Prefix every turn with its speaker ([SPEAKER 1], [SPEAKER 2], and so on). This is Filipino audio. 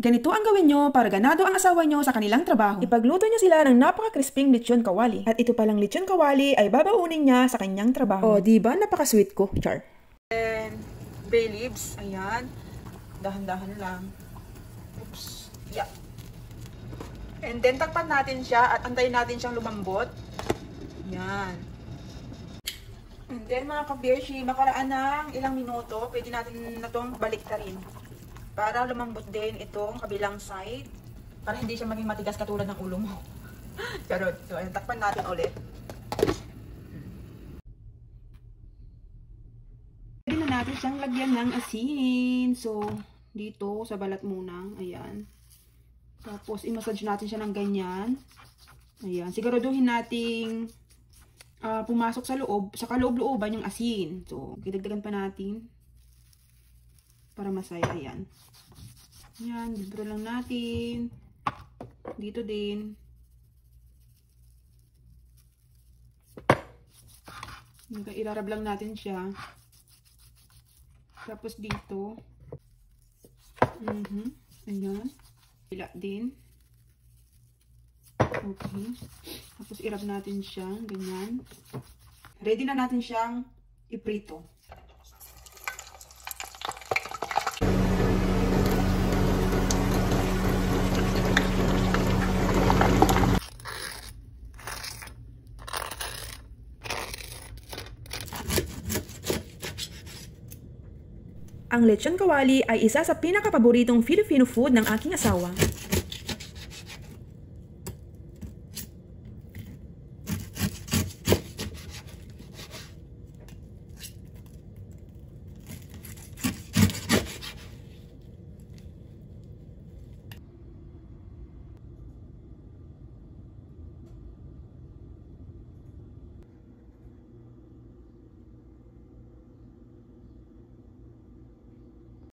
[SPEAKER 1] Ganito ang gawin nyo para ganado ang asawa nyo sa kanilang trabaho. Ipagluto nyo sila ng napaka-crisping lechon kawali. At ito palang lechon kawali ay babaunin niya sa kanyang trabaho. O, diba? Napaka-sweet ko, Char. And bay leaves. Ayan. Dahan-dahan lang. Oops. Yeah. And then, takpan natin siya at antayin natin siyang lumambot. Ayan. And then, mga kabirshi, makaraan ng ilang minuto, pwede natin na itong baliktarin. Para lumambot din itong kabilang side. Para hindi siya maging matigas katulad ng ulo mo. Charot. So, ayan, takpan natin ulit. Pwede na natin siyang lagyan ng asin. So, dito sa balat muna. Ayan. Tapos, i-massage natin siya ng ganyan. Ayan. Siguraduhin nating pumasok sa loob, sa kaloob-looban yung asin. So, idagdagan pa natin. Para masaya. Ayan. Ayan. Dito lang natin. Dito din. Irarab lang natin siya. Tapos dito. Ayan. Pila din. Okay. Tapos irab natin siya. Ganyan. Ready na natin siyang iprito. Ang lechon kawali ay isa sa pinakapaboritong Filipino food ng aking asawa.